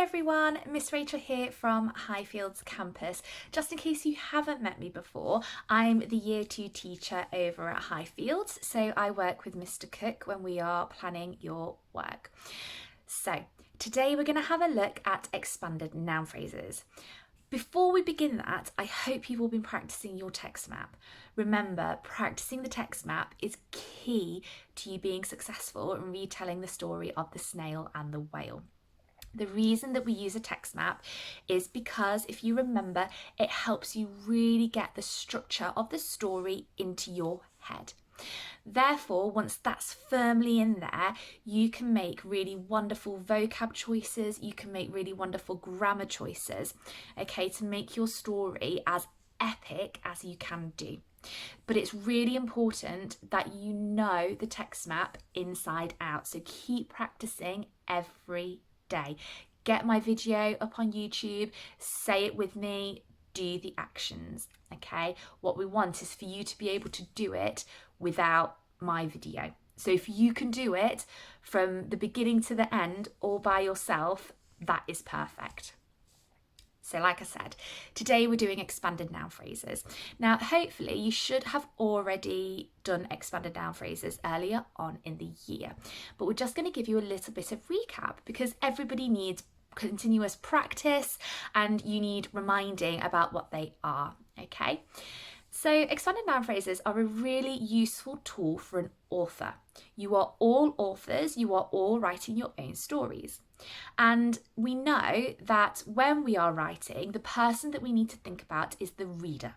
everyone, Miss Rachel here from Highfields campus. Just in case you haven't met me before, I'm the Year 2 teacher over at Highfields, so I work with Mr. Cook when we are planning your work. So today we're going to have a look at expanded noun phrases. Before we begin that, I hope you've all been practicing your text map. Remember, practicing the text map is key to you being successful in retelling the story of the snail and the whale. The reason that we use a text map is because, if you remember, it helps you really get the structure of the story into your head. Therefore, once that's firmly in there, you can make really wonderful vocab choices, you can make really wonderful grammar choices, okay, to make your story as epic as you can do. But it's really important that you know the text map inside out, so keep practicing every day. Get my video up on YouTube, say it with me, do the actions, okay? What we want is for you to be able to do it without my video. So if you can do it from the beginning to the end all by yourself, that is perfect. So like I said, today we're doing expanded noun phrases. Now, hopefully you should have already done expanded noun phrases earlier on in the year, but we're just going to give you a little bit of recap because everybody needs continuous practice and you need reminding about what they are, okay? So expanded noun phrases are a really useful tool for an author. You are all authors, you are all writing your own stories. And we know that when we are writing, the person that we need to think about is the reader.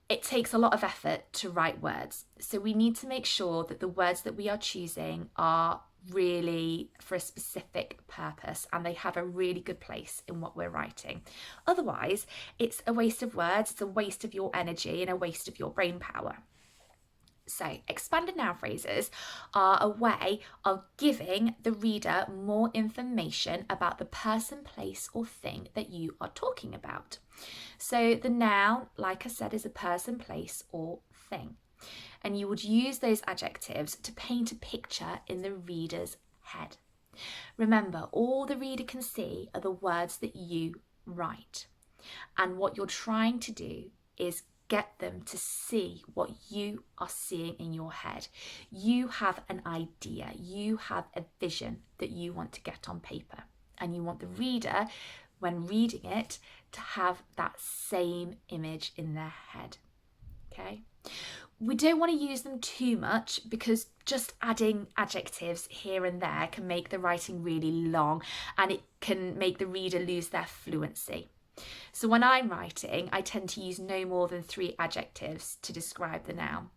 It takes a lot of effort to write words, so we need to make sure that the words that we are choosing are really for a specific purpose and they have a really good place in what we're writing. Otherwise, it's a waste of words, it's a waste of your energy and a waste of your brain power. So, expanded noun phrases are a way of giving the reader more information about the person, place, or thing that you are talking about. So, the noun, like I said, is a person, place, or thing. And you would use those adjectives to paint a picture in the reader's head. Remember, all the reader can see are the words that you write. And what you're trying to do is get them to see what you are seeing in your head. You have an idea, you have a vision that you want to get on paper, and you want the reader, when reading it, to have that same image in their head. Okay? We don't want to use them too much because just adding adjectives here and there can make the writing really long and it can make the reader lose their fluency. So when I'm writing, I tend to use no more than 3 adjectives to describe the noun.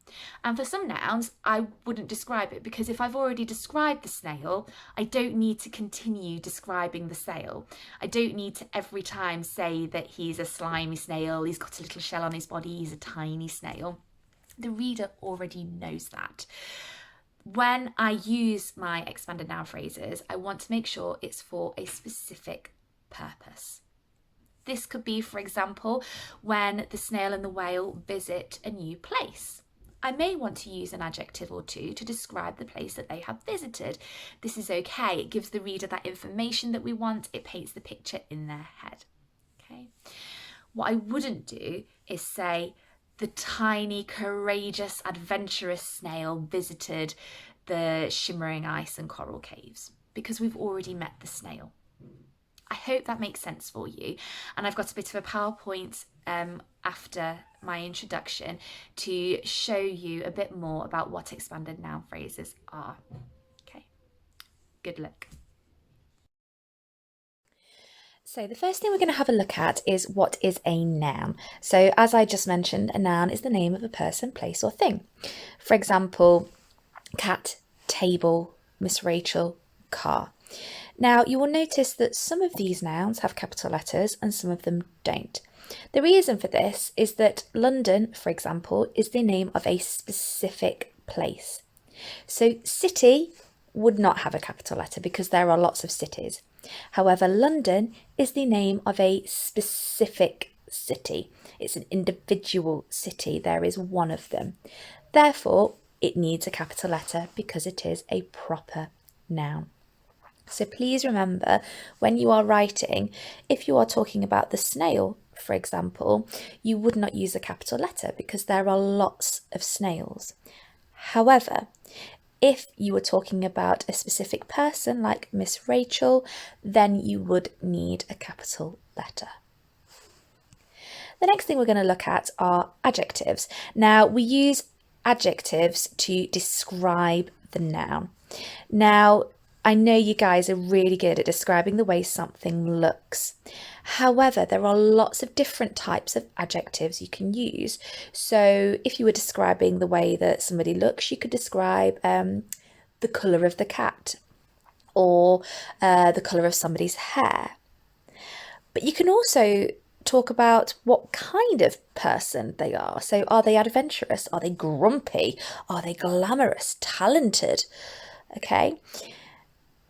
And for some nouns, I wouldn't describe it because if I've already described the snail, I don't need to continue describing the snail. I don't need to every time say that he's a slimy snail, he's got a little shell on his body, he's a tiny snail. The reader already knows that. When I use my expanded noun phrases, I want to make sure it's for a specific purpose. This could be, for example, when the snail and the whale visit a new place. I may want to use an adjective or two to describe the place that they have visited. This is okay. It gives the reader that information that we want. It paints the picture in their head. Okay. What I wouldn't do is say the tiny, courageous, adventurous snail visited the shimmering ice and coral caves because we've already met the snail. I hope that makes sense for you. And I've got a bit of a PowerPoint after my introduction to show you a bit more about what expanded noun phrases are. Okay, good luck. So the first thing we're going to have a look at is what is a noun. So as I just mentioned, a noun is the name of a person, place or thing. For example, cat, table, Miss Rachel, car. Now, you will notice that some of these nouns have capital letters and some of them don't. The reason for this is that London, for example, is the name of a specific place. So city would not have a capital letter because there are lots of cities. However, London is the name of a specific city. It's an individual city. There is one of them. Therefore, it needs a capital letter because it is a proper noun. So please remember, when you are writing, if you are talking about the snail, for example, you would not use a capital letter because there are lots of snails. However, if you were talking about a specific person like Miss Rachel, then you would need a capital letter. The next thing we're going to look at are adjectives. Now, we use adjectives to describe the noun. Now, I know you guys are really good at describing the way something looks. However, there are lots of different types of adjectives you can use. So if you were describing the way that somebody looks, you could describe the colour of the cat or the colour of somebody's hair. But you can also talk about what kind of person they are. So are they adventurous? Are they grumpy? Are they glamorous, talented? Okay.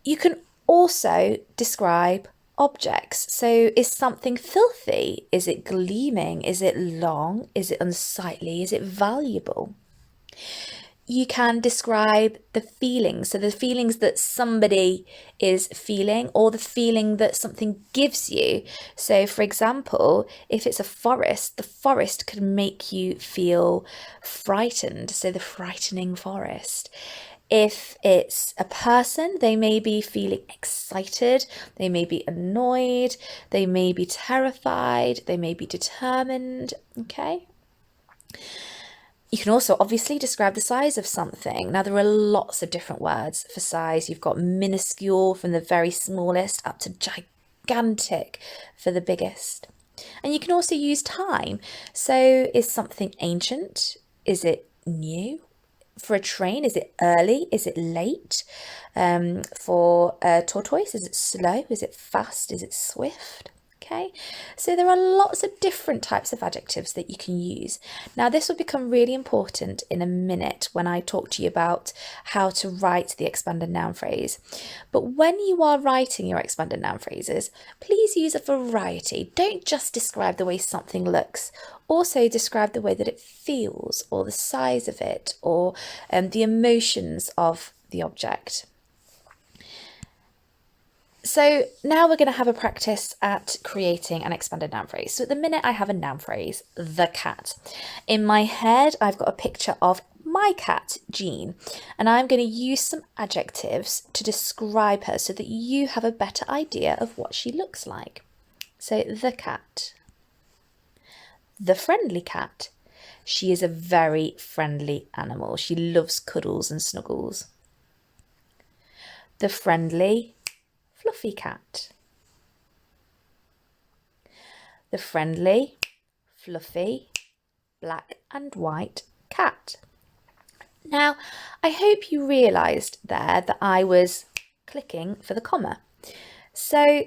You can also describe objects. So is something filthy? Is it gleaming? Is it long? Is it unsightly? Is it valuable? You can describe the feelings. So the feelings that somebody is feeling or the feeling that something gives you. So for example, if it's a forest, the forest could make you feel frightened. So the frightening forest. If it's a person, they may be feeling excited, they may be annoyed, they may be terrified, they may be determined, okay? You can also obviously describe the size of something. Now, there are lots of different words for size. You've got minuscule from the very smallest up to gigantic for the biggest. And you can also use time. So is something ancient? Is it new? For a train, is it early? Is it late? For a tortoise, is it slow? Is it fast? Is it swift? Okay, so there are lots of different types of adjectives that you can use. Now, this will become really important in a minute when I talk to you about how to write the expanded noun phrase. But when you are writing your expanded noun phrases, please use a variety. Don't just describe the way something looks. Also describe the way that it feels, or the size of it, or the emotions of the object. So now we're going to have a practice at creating an expanded noun phrase. So at the minute I have a noun phrase, the cat. In my head, I've got a picture of my cat, Jean, and I'm going to use some adjectives to describe her so that you have a better idea of what she looks like. So the cat. The friendly cat. She is a very friendly animal. She loves cuddles and snuggles. The friendly fluffy cat. The friendly, fluffy, black and white cat. Now, I hope you realised there that I was clicking for the comma. So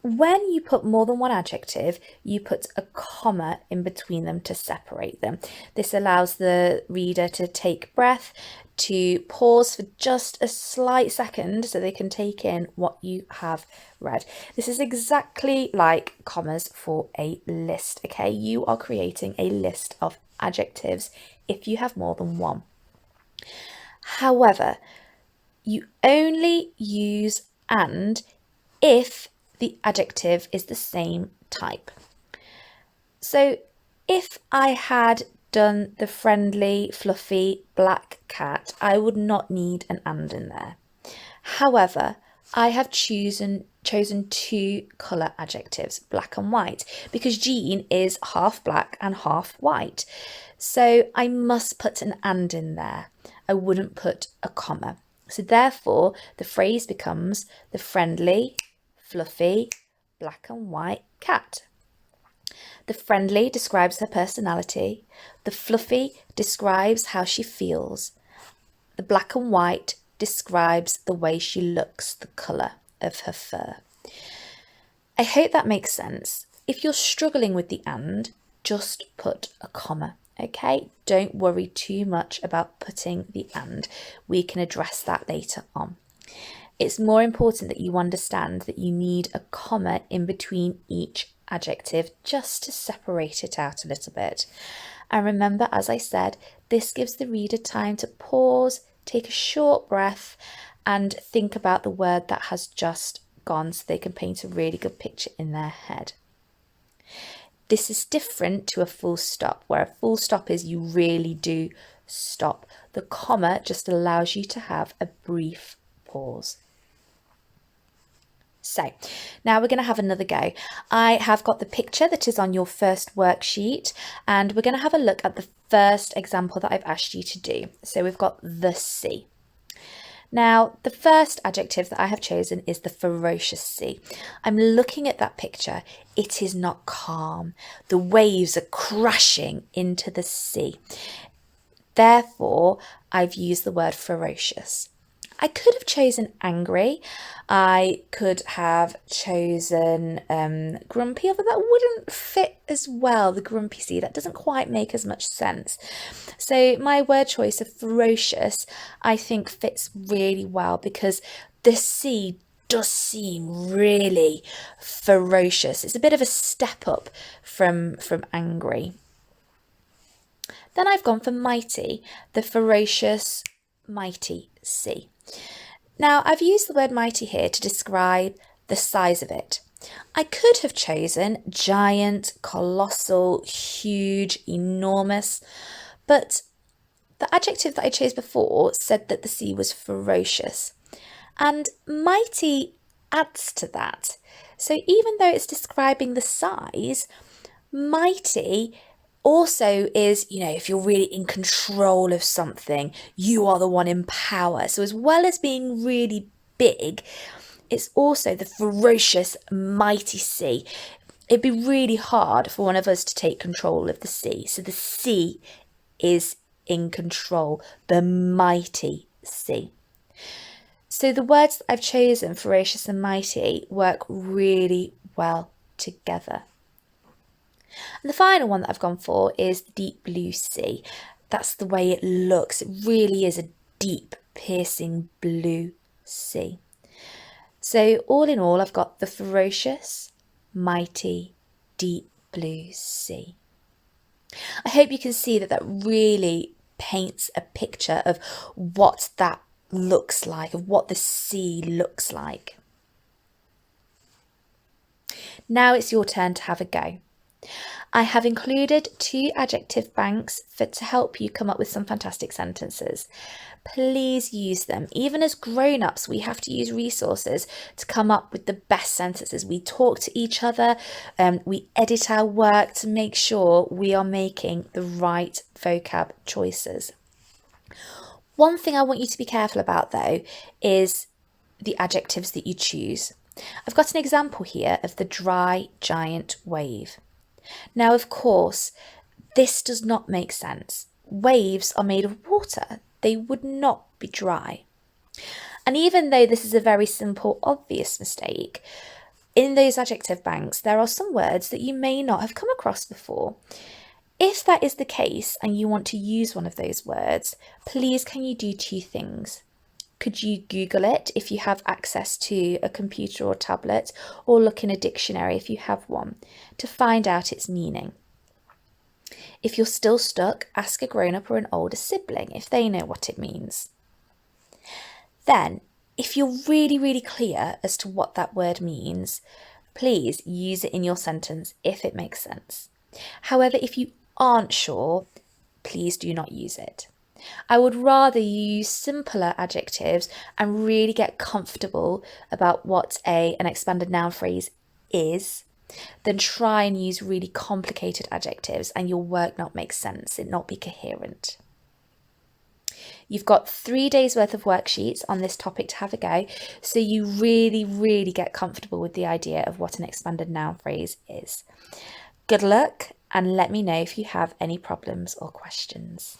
when you put more than one adjective, you put a comma in between them to separate them. This allows the reader to take breath, to pause for just a slight second so they can take in what you have read. This is exactly like commas for a list, okay? You are creating a list of adjectives if you have more than one. However, you only use and if the adjective is the same type. So if I had done the friendly, fluffy, black cat, I would not need an and in there. However, I have chosen two colour adjectives, black and white, because Jean is half black and half white. So I must put an and in there. I wouldn't put a comma. So therefore, the phrase becomes the friendly, fluffy, black and white cat. The friendly describes her personality. The fluffy describes how she feels. The black and white describes the way she looks, the colour of her fur. I hope that makes sense. If you're struggling with the and, just put a comma, okay? Don't worry too much about putting the and. We can address that later on. It's more important that you understand that you need a comma in between each adjective just to separate it out a little bit. And remember, as I said, this gives the reader time to pause, take a short breath, and think about the word that has just gone so they can paint a really good picture in their head. This is different to a full stop, where a full stop is you really do stop. The comma just allows you to have a brief pause. So now we're going to have another go. I have got the picture that is on your first worksheet, and we're going to have a look at the first example that I've asked you to do. So we've got the sea. Now, the first adjective that I have chosen is the ferocious sea. I'm looking at that picture. It is not calm. The waves are crashing into the sea. Therefore, I've used the word ferocious. I could have chosen angry. I could have chosen grumpy, although that wouldn't fit as well, the grumpy sea. That doesn't quite make as much sense. So my word choice of ferocious, I think, fits really well because the sea does seem really ferocious. It's a bit of a step up from angry. Then I've gone for mighty, the ferocious, mighty sea. Now, I've used the word mighty here to describe the size of it. I could have chosen giant, colossal, huge, enormous, but the adjective that I chose before said that the sea was ferocious, and mighty adds to that. So even though it's describing the size, mighty also is, if you're really in control of something, you are the one in power. So as well as being really big, it's also the ferocious, mighty sea. It'd be really hard for one of us to take control of the sea. So the sea is in control, the mighty sea. So the words that I've chosen, ferocious and mighty, work really well together. And the final one that I've gone for is the deep blue sea. That's the way it looks. It really is a deep, piercing blue sea. So all in all, I've got the ferocious, mighty, deep blue sea. I hope you can see that really paints a picture of what that looks like, of what the sea looks like. Now it's your turn to have a go. I have included 2 adjective banks to help you come up with some fantastic sentences. Please use them. Even as grown-ups, we have to use resources to come up with the best sentences. We talk to each other, we edit our work to make sure we are making the right vocab choices. One thing I want you to be careful about, though, is the adjectives that you choose. I've got an example here of the dry giant wave. Now, of course, this does not make sense. Waves are made of water. They would not be dry. And even though this is a very simple, obvious mistake, in those adjective banks, there are some words that you may not have come across before. If that is the case and you want to use one of those words, please can you do 2 things? Could you Google it if you have access to a computer or tablet, or look in a dictionary if you have one, to find out its meaning? If you're still stuck, ask a grown-up or an older sibling if they know what it means. Then, if you're really, really clear as to what that word means, please use it in your sentence if it makes sense. However, if you aren't sure, please do not use it. I would rather use simpler adjectives and really get comfortable about what an expanded noun phrase is than try and use really complicated adjectives and your work not make sense, it not be coherent. You've got 3 days worth of worksheets on this topic to have a go, so you really, really get comfortable with the idea of what an expanded noun phrase is. Good luck, and let me know if you have any problems or questions.